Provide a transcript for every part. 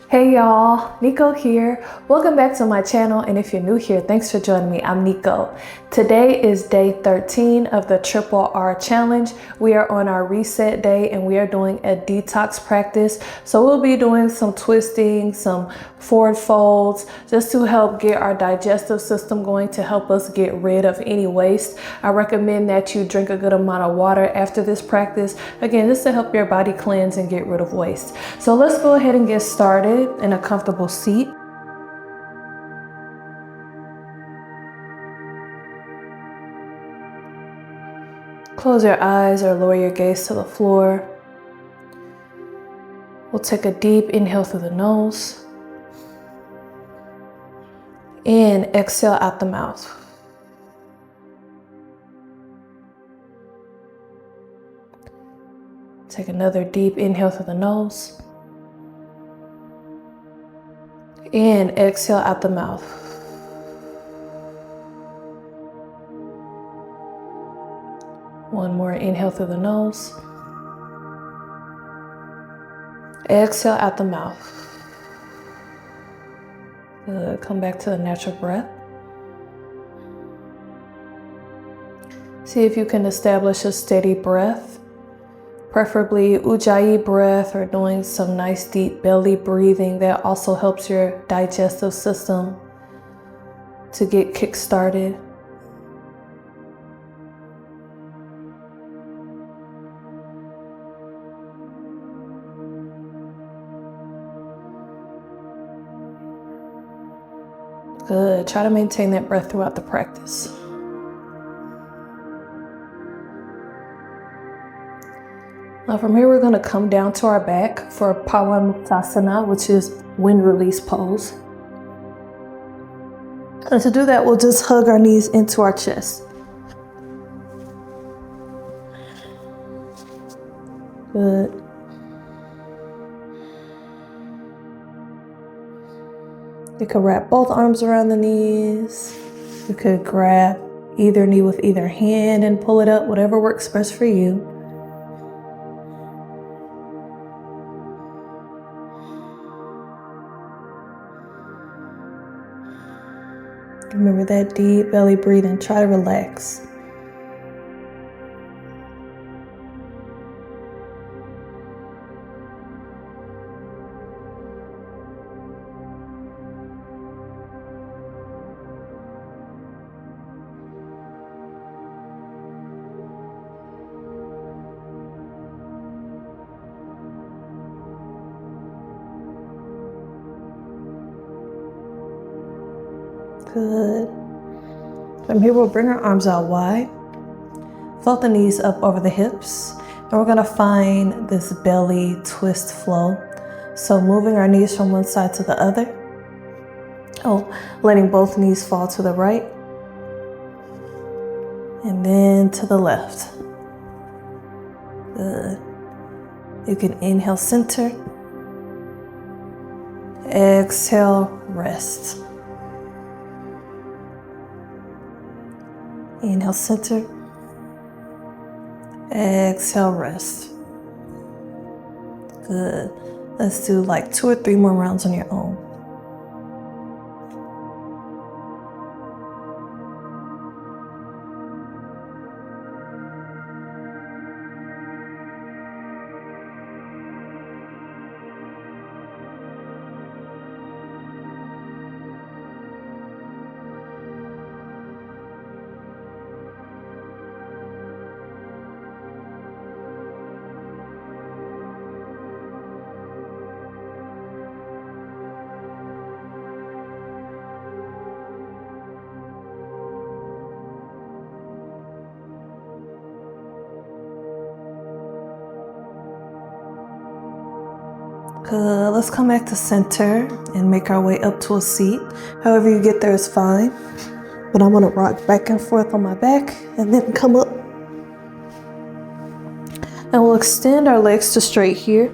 Hey y'all, Nico here. Welcome back to my channel, and if you're new here, thanks for joining me. I'm Nico. Today is day 13 of the Triple R challenge. We are on our reset day and we are doing a detox practice. So we'll be doing some twisting, some forward folds, just to help get our digestive system going, to help us get rid of any waste. I recommend that you drink a good amount of water after this practice. Again, just to help your body cleanse and get rid of waste. So let's go ahead and get started in a comfortable seat. Close your eyes or lower your gaze to the floor. We'll take a deep inhale through the nose and exhale out the mouth. Take another deep inhale through the nose and exhale out the mouth. One more inhale through the nose. Exhale out the mouth. Good. Come back to the natural breath. See if you can establish a steady breath, preferably Ujjayi breath, or doing some nice deep belly breathing. That also helps your digestive system to get kick-started. Good. Try to maintain that breath throughout the practice. Now from here, we're going to come down to our back for Pawanmuktasana, which is wind release pose. And to do that, we'll just hug our knees into our chest. Good. You could wrap both arms around the knees. You could grab either knee with either hand and pull it up, whatever works best for you. Remember that deep belly breathing. Try to relax. Good. From here, we'll bring our arms out wide. Float the knees up over the hips. And we're going to find this belly twist flow. So moving our knees from one side to the other. Letting both knees fall to the right. And then to the left. Good. You can inhale, center. Exhale, rest. Inhale, center. Exhale, rest. Good. Let's do like 2 or 3 more rounds on your own. Good. Let's come back to center and make our way up to a seat. However you get there is fine. But I'm going to rock back and forth on my back and then come up. And we'll extend our legs to straight here.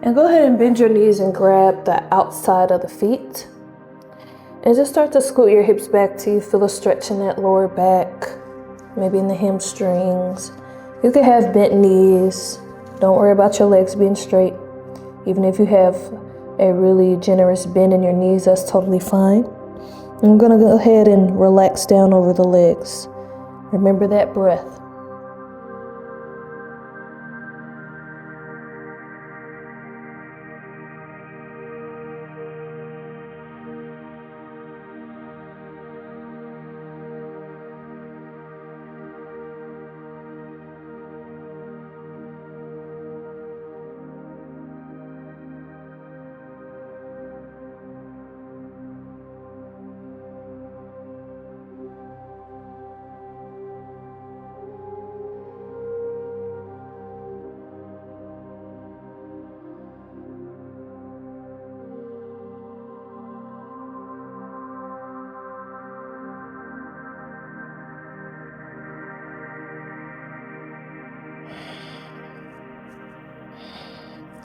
And go ahead and bend your knees and grab the outside of the feet. And just start to scoot your hips back till you feel a stretch in that lower back, maybe in the hamstrings. You could have bent knees. Don't worry about your legs being straight. Even if you have a really generous bend in your knees, that's totally fine. I'm gonna go ahead and relax down over the legs. Remember that breath.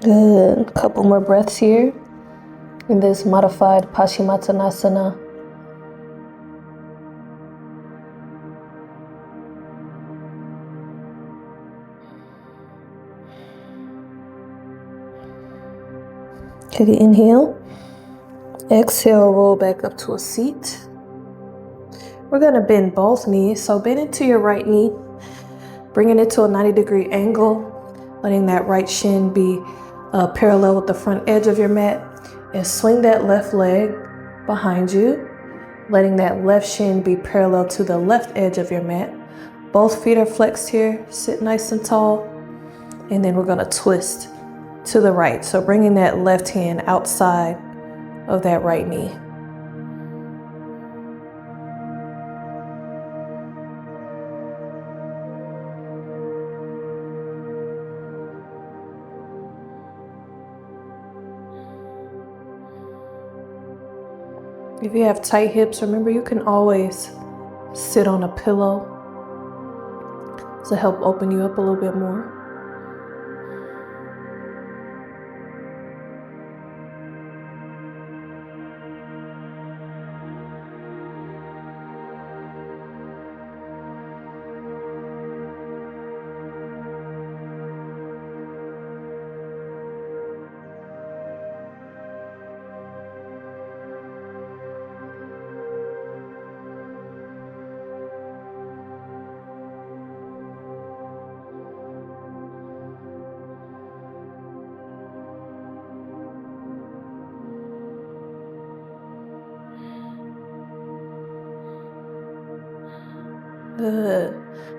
Good. Couple more breaths here in this modified Paschimottanasana. Take an inhale. Exhale, roll back up to a seat. We're gonna bend both knees. So bend into your right knee, bringing it to a 90-degree angle, letting that right shin be parallel with the front edge of your mat, and swing that left leg behind you, letting that left shin be parallel to the left edge of your mat. Both feet are flexed here, sit nice and tall, and then we're gonna twist to the right. So bringing that left hand outside of that right knee. If you have tight hips, remember you can always sit on a pillow to help open you up a little bit more. Good.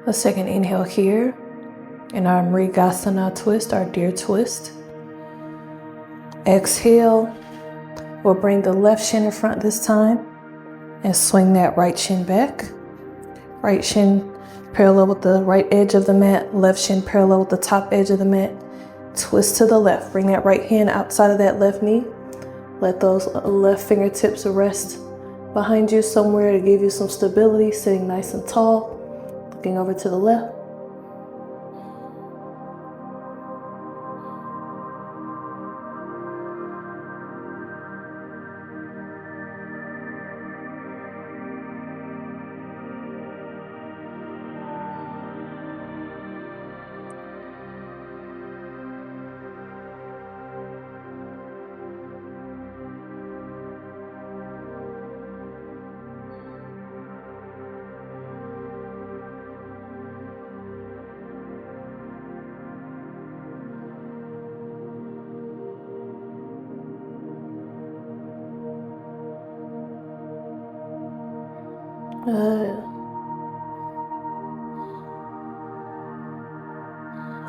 Let's take an inhale here in our Mrigasana twist, our deer twist. Exhale. We'll bring the left shin in front this time and swing that right shin back. Right shin parallel with the right edge of the mat, left shin parallel with the top edge of the mat. Twist to the left. Bring that right hand outside of that left knee. Let those left fingertips rest behind you somewhere to give you some stability, sitting nice and tall, looking over to the left.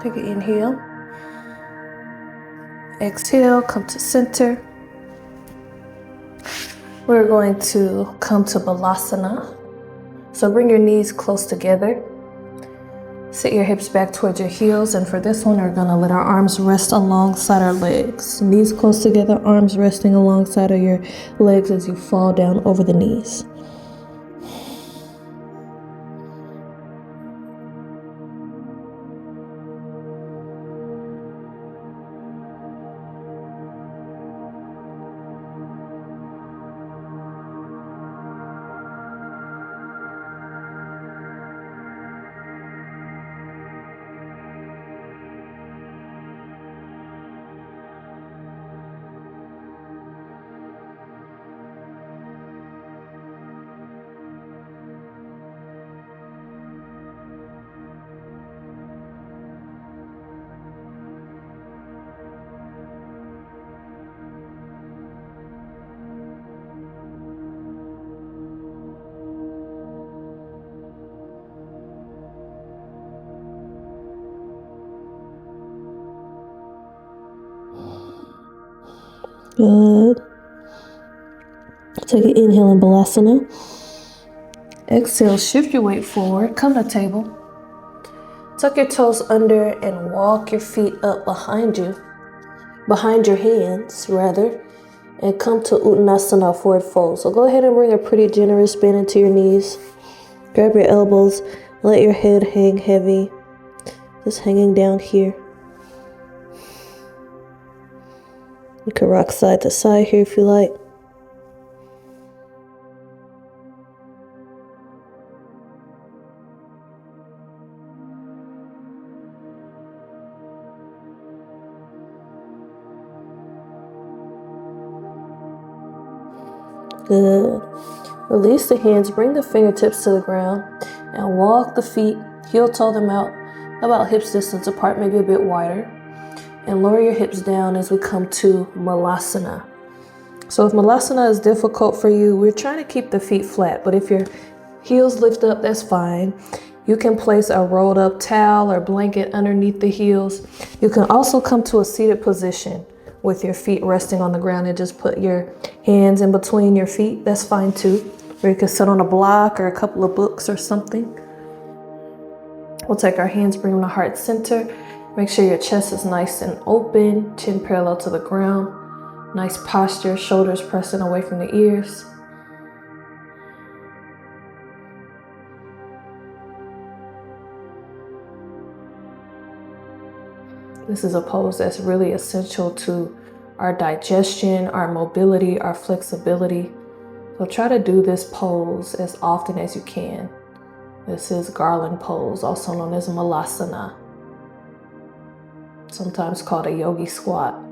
Take an inhale. Exhale, come to center. We're going to come to Balasana. So bring your knees close together. Sit your hips back towards your heels, and for this one, we're gonna let our arms rest alongside our legs. Knees close together, arms resting alongside of your legs as you fall down over the knees. Good. Take an inhale in Balasana. Exhale, shift your weight forward, come to table. Tuck your toes under and walk your feet up behind your hands rather, and come to Uttanasana, forward fold. So go ahead and bring a pretty generous bend into your knees. Grab your elbows, let your head hang heavy, just hanging down here. You can rock side to side here if you like. Good. Release the hands, bring the fingertips to the ground, and walk the feet, heel-toe them out about hips distance apart, maybe a bit wider. And lower your hips down as we come to Malasana. So if Malasana is difficult for you, we're trying to keep the feet flat, but if your heels lift up, that's fine. You can place a rolled up towel or blanket underneath the heels. You can also come to a seated position with your feet resting on the ground and just put your hands in between your feet. That's fine too. Or you can sit on a block or a couple of books or something. We'll take our hands, bring them to heart center. Make sure your chest is nice and open, chin parallel to the ground. Nice posture, shoulders pressing away from the ears. This is a pose that's really essential to our digestion, our mobility, our flexibility. So try to do this pose as often as you can. This is garland pose, also known as Malasana, sometimes called a yogi squat.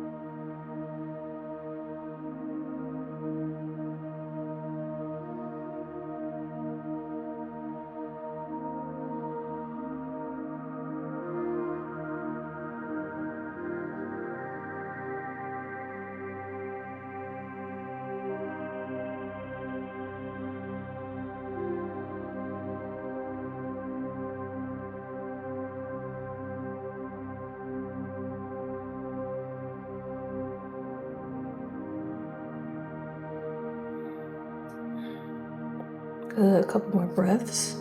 Good, a couple more breaths.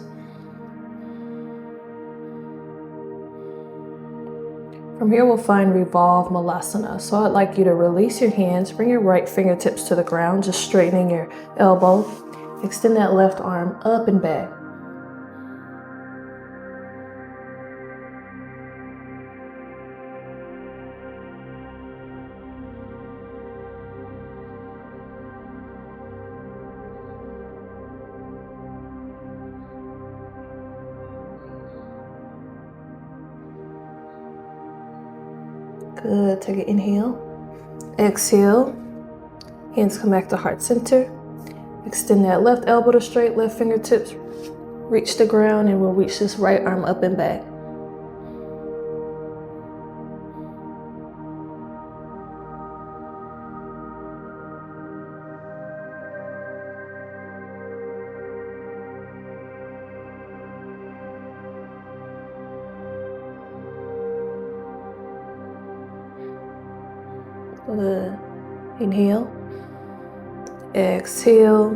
From here, we'll find Revolved Malasana. So I'd like you to release your hands, bring your right fingertips to the ground, just straightening your elbow. Extend that left arm up and back. Good, take an inhale. Exhale, hands come back to heart center. Extend that left elbow to straight, left fingertips reach the ground, and we'll reach this right arm up and back. Good. Inhale. Exhale.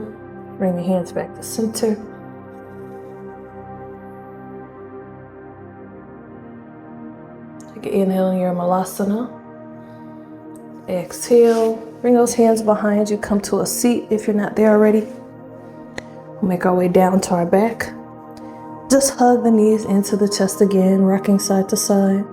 Bring your hands back to center. Take an inhale in your Malasana. Exhale. Bring those hands behind you. Come to a seat if you're not there already. We'll make our way down to our back. Just hug the knees into the chest again, rocking side to side.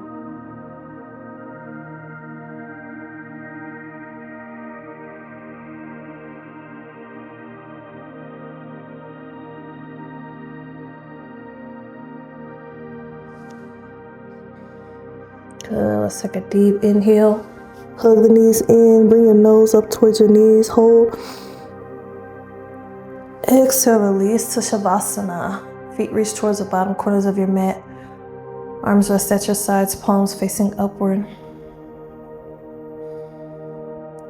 Good. Let's take a deep inhale. Hug the knees in. Bring your nose up towards your knees. Hold. Exhale, release to Shavasana. Feet reach towards the bottom corners of your mat. Arms rest at your sides, palms facing upward.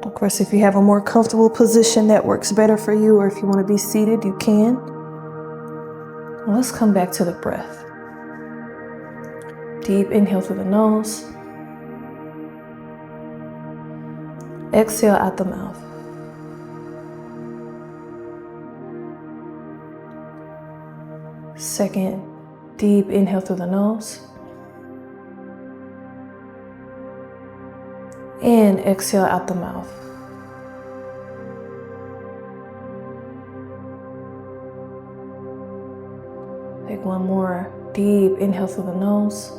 Of course, if you have a more comfortable position that works better for you, or if you want to be seated, you can. Well, let's come back to the breath. Deep inhale through the nose. Exhale out the mouth. Second, deep inhale through the nose. And exhale out the mouth. Take one more deep inhale through the nose.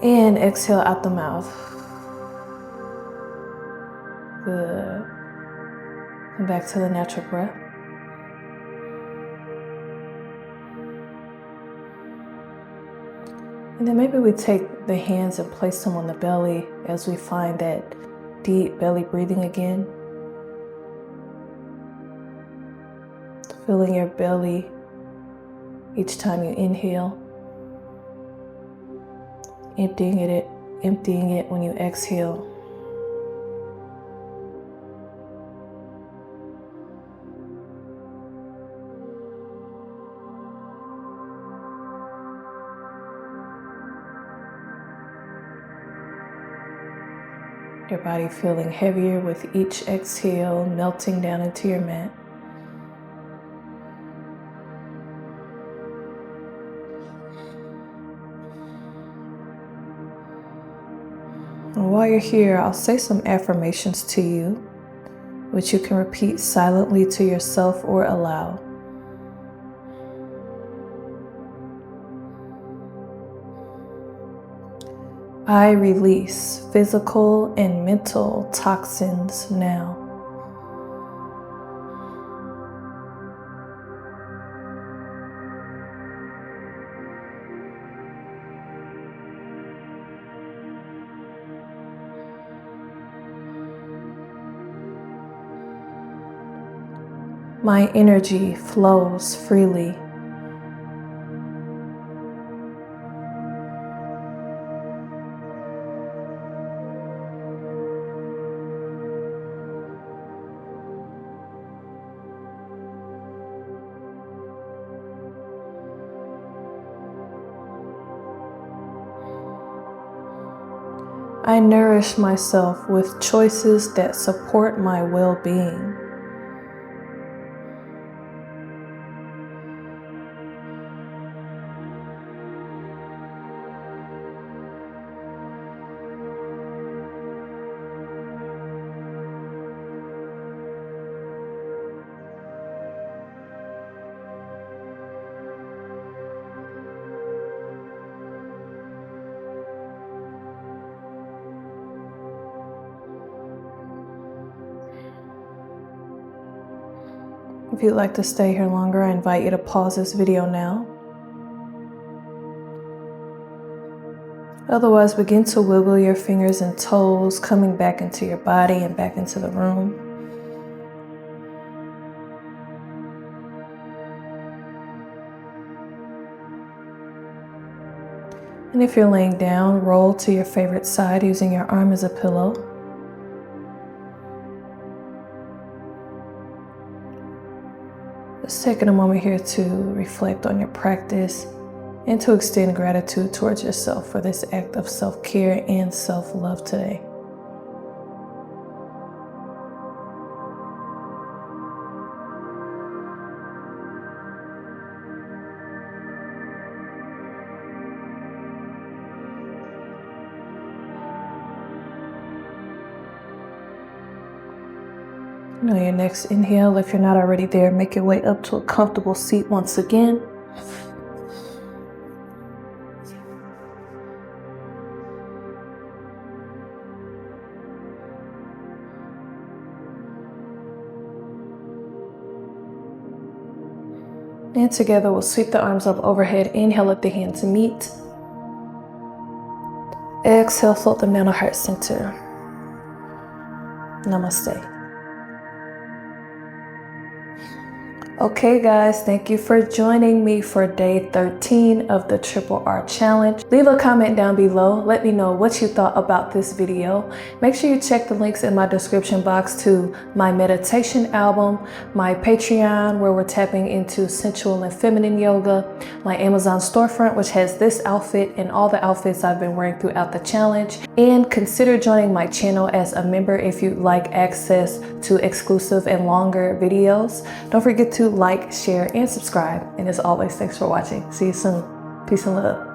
And exhale out the mouth. Good. Come back to the natural breath. And then maybe we take the hands and place them on the belly as we find that deep belly breathing again. Filling your belly each time you inhale. Emptying it when you exhale. Your body feeling heavier with each exhale, melting down into your mat. And while you're here, I'll say some affirmations to you, which you can repeat silently to yourself or aloud. I release physical and mental toxins now. My energy flows freely. I nourish myself with choices that support my well-being. If you'd like to stay here longer, I invite you to pause this video now. Otherwise, begin to wiggle your fingers and toes, coming back into your body and back into the room. And if you're laying down, roll to your favorite side using your arm as a pillow. Just taking a moment here to reflect on your practice and to extend gratitude towards yourself for this act of self-care and self-love today. On your next inhale, if you're not already there, make your way up to a comfortable seat once again. And together we'll sweep the arms up overhead. Inhale, let the hands meet. Exhale, float them down to heart center. Namaste. Okay guys, thank you for joining me for day 13 of the Triple R challenge. Leave a comment down below. Let me know what you thought about this video. Make sure you check the links in my description box to my meditation album, my Patreon where we're tapping into sensual and feminine yoga, my Amazon storefront which has this outfit and all the outfits I've been wearing throughout the challenge, and consider joining my channel as a member if you'd like access to exclusive and longer videos. Don't forget to like, share, and subscribe. And as always, thanks for watching. See you soon. Peace and love.